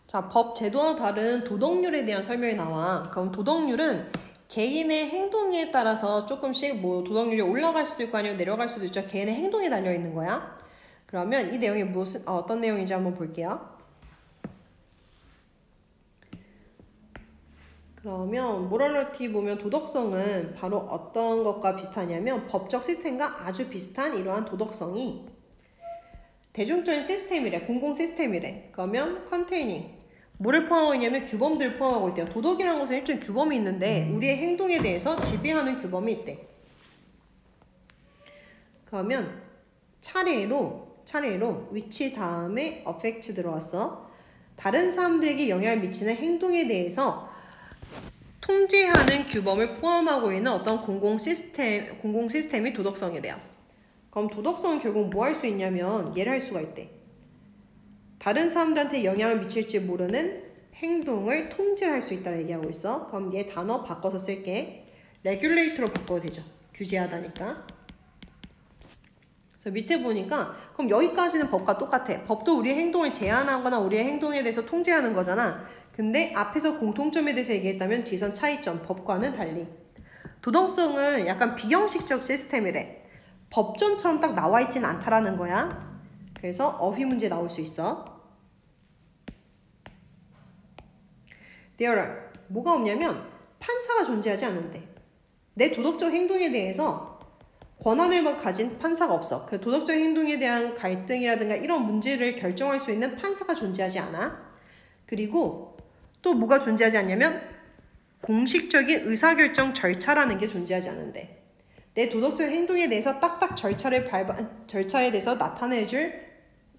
자, 법 제도와 다른 도덕률에 대한 설명이 나와. 그럼 도덕률은 개인의 행동에 따라서 조금씩 뭐 도덕률이 올라갈 수도 있고 아니면 내려갈 수도 있죠. 개인의 행동에 달려 있는 거야. 그러면 이 내용이 어떤 내용인지 한번 볼게요. 그러면 모럴리티 보면 도덕성은 바로 어떤 것과 비슷하냐면 법적 시스템과 아주 비슷한 이러한 도덕성이 대중적인 시스템이래. 공공 시스템이래. 그러면 containing 뭐를 포함하고 있냐면 규범들을 포함하고 있대요. 도덕이라는 것은 일종의 규범이 있는데 우리의 행동에 대해서 지배하는 규범이 있대. 그러면 차례로 which 다음에 affect 들어왔어. 다른 사람들에게 영향을 미치는 행동에 대해서 통제하는 규범을 포함하고 있는 어떤 공공 시스템이 도덕성이래요. 그럼 도덕성은 결국 뭐 할 수 있냐면 얘를 할 수가 있대. 다른 사람들한테 영향을 미칠지 모르는 행동을 통제할 수 있다고 얘기하고 있어. 그럼 얘 단어 바꿔서 쓸게. regulate로 바꿔도 되죠. 규제하다니까. 그래서 밑에 보니까 그럼 여기까지는 법과 똑같아. 법도 우리의 행동을 제한하거나 우리의 행동에 대해서 통제하는 거잖아. 근데 앞에서 공통점에 대해서 얘기했다면 뒤선 차이점, 법과는 달리. 도덕성은 약간 비형식적 시스템이래. 법전처럼 딱 나와 있지는 않다라는 거야. 그래서 어휘 문제 나올 수 있어. There are 뭐가 없냐면 판사가 존재하지 않는데 내 도덕적 행동에 대해서 권한을 가진 판사가 없어. 그 도덕적 행동에 대한 갈등이라든가 이런 문제를 결정할 수 있는 판사가 존재하지 않아. 그리고 또 뭐가 존재하지 않냐면 공식적인 의사결정 절차라는 게 존재하지 않는데 내 도덕적 행동에 대해서 딱딱 절차에 대해서 나타내줄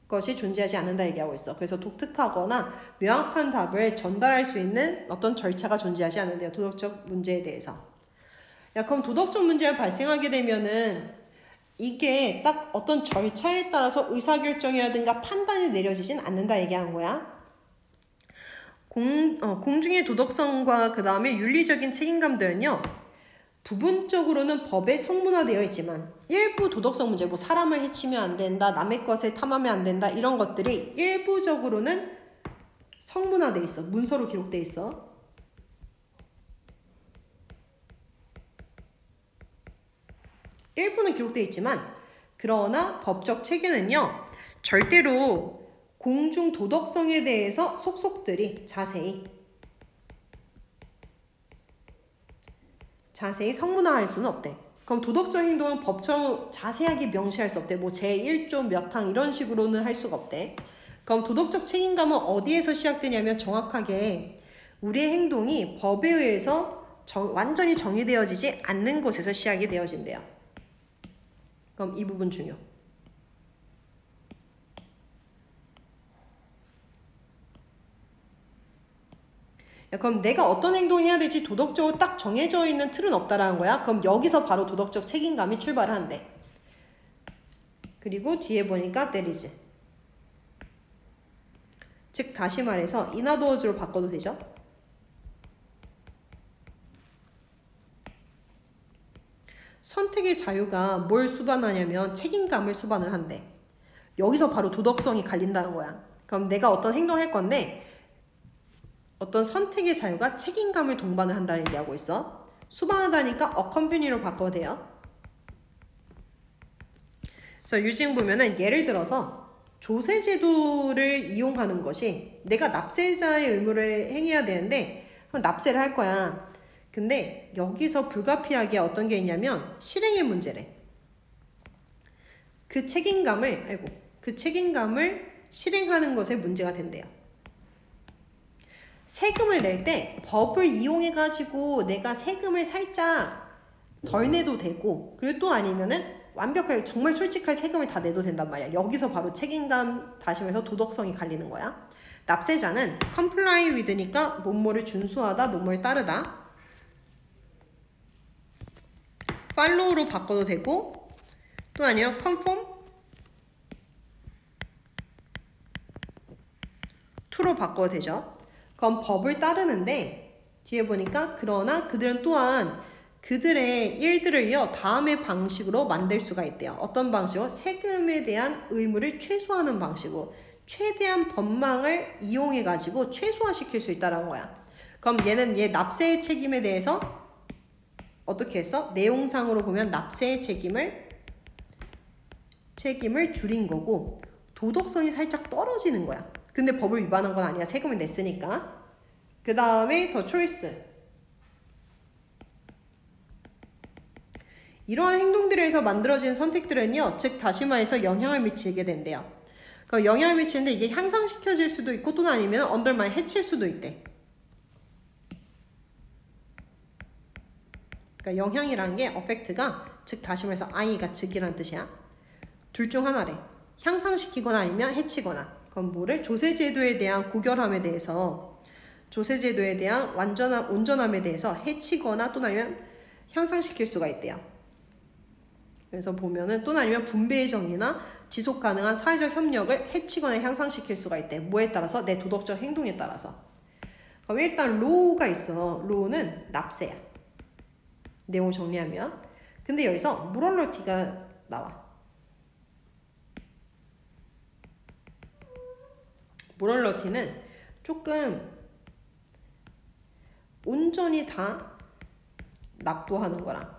것이 존재하지 않는다 얘기하고 있어. 그래서 독특하거나 명확한 답을 전달할 수 있는 어떤 절차가 존재하지 않는데요. 도덕적 문제에 대해서. 야, 그럼 도덕적 문제가 발생하게 되면은 이게 딱 어떤 절차에 따라서 의사결정이라든가 판단이 내려지진 않는다 얘기한 거야. 공중의 도덕성과 그 다음에 윤리적인 책임감들은요. 부분적으로는 법에 성문화되어 있지만 일부 도덕성 문제, 뭐 사람을 해치면 안 된다, 남의 것을 탐하면 안 된다 이런 것들이 일부적으로는 성문화되어 있어. 문서로 기록되어 있어. 일부는 기록되어 있지만 그러나 법적 체계는요. 절대로 공중 도덕성에 대해서 속속들이 자세히 성문화할 수는 없대. 그럼 도덕적 행동은 법처럼 자세하게 명시할 수 없대. 뭐 제1조 몇 항 이런 식으로는 할 수가 없대. 그럼 도덕적 책임감은 어디에서 시작되냐면 정확하게 우리의 행동이 법에 의해서 완전히 정의되어지지 않는 곳에서 시작이 되어진대요. 그럼 이 부분 중요. 그럼 내가 어떤 행동을 해야 될지 도덕적으로 딱 정해져 있는 틀은 없다라는 거야. 그럼 여기서 바로 도덕적 책임감이 출발을 한대. 그리고 뒤에 보니까 there is. 즉 다시 말해서 in other words로 바꿔도 되죠. 선택의 자유가 뭘 수반하냐면 책임감을 수반을 한대. 여기서 바로 도덕성이 갈린다는 거야. 그럼 내가 어떤 행동을 할 건데 어떤 선택의 자유가 책임감을 동반을 한다는 얘기하고 있어. 수반하다니까 accompany로 바꿔도 돼요. 그래서 유진 보면은 예를 들어서 조세제도를 이용하는 것이 내가 납세자의 의무를 행해야 되는데 납세를 할 거야. 근데 여기서 불가피하게 어떤 게 있냐면 실행의 문제래. 그 책임감을 실행하는 것에 문제가 된대요. 세금을 낼 때 법을 이용해가지고 내가 세금을 살짝 덜 내도 되고 그리고 또 아니면은 완벽하게 정말 솔직하게 세금을 다 내도 된단 말이야. 여기서 바로 책임감 다시 말해서 도덕성이 갈리는 거야. 납세자는 comply with니까 뭐뭐를 준수하다, 뭐뭐를 따르다. follow로 바꿔도 되고 또 아니면 conform to로 바꿔도 되죠. 그럼 법을 따르는데 뒤에 보니까 그러나 그들은 또한 그들의 일들을요 다음의 방식으로 만들 수가 있대요. 어떤 방식으로? 세금에 대한 의무를 최소화하는 방식으로 최대한 법망을 이용해 가지고 최소화시킬 수 있다는 거야. 그럼 얘는 얘 납세의 책임에 대해서 어떻게 했어? 내용상으로 보면 납세의 책임을 줄인 거고 도덕성이 살짝 떨어지는 거야. 근데 법을 위반한 건 아니야. 세금을 냈으니까. 그 다음에 더 초이스. 이러한 행동들에서 만들어진 선택들은요, 즉 다시 말해서 영향을 미치게 된대요. 그럼 영향을 미치는데 이게 향상시켜질 수도 있고 또는 아니면 언더마인 해칠 수도 있대. 그러니까 영향이라는 게 어펙트가 즉 다시 말해서 I가 즉이란 뜻이야. 둘 중 하나래. 향상시키거나 아니면 해치거나. 그럼 뭐를? 조세제도에 대한 고결함에 대해서 조세제도에 대한 온전함에 대해서 해치거나 또는 아니면 향상시킬 수가 있대요. 그래서 보면은 또는 아니면 분배의 정의나 지속 가능한 사회적 협력을 해치거나 향상시킬 수가 있대. 뭐에 따라서? 내 도덕적 행동에 따라서. 그럼 일단 로우가 있어. 로우는 납세야. 내용을 정리하면. 근데 여기서 모럴러티가 나와. 모럴러티는 조금 온전히 다 납부하는 거랑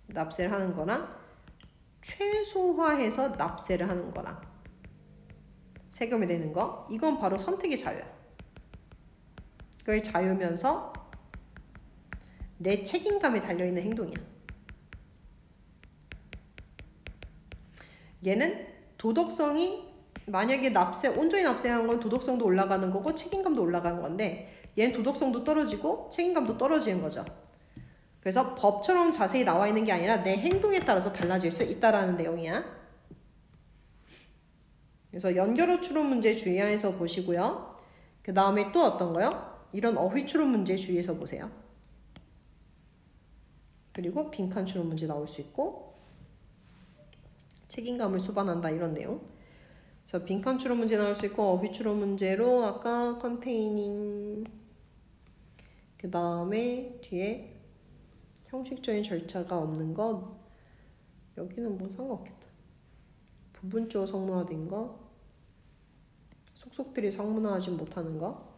납세를 하는 거랑 최소화해서 납세를 하는 거랑 세금이 내는 거, 이건 바로 선택의 자유야. 그걸 자유면서 내 책임감이 달려있는 행동이야. 얘는 도덕성이 만약에 온전히 납세하는 건 도덕성도 올라가는 거고 책임감도 올라가는 건데 얘는 도덕성도 떨어지고 책임감도 떨어지는 거죠. 그래서 법처럼 자세히 나와 있는 게 아니라 내 행동에 따라서 달라질 수 있다라는 내용이야. 그래서 연결어 추론 문제 주의해서 보시고요. 그 다음에 또 어떤 거요? 이런 어휘 추론 문제 주의해서 보세요. 그리고 빈칸 추론 문제 나올 수 있고 책임감을 수반한다 이런 내용. 그래서 빈칸 추론 문제 나올 수 있고 어휘 추론 문제로 아까 컨테이닝 그 다음에 뒤에 형식적인 절차가 없는 것 여기는 뭐 상관없겠다. 부분적으로 성문화된 거 속속들이 성문화하지 못하는 거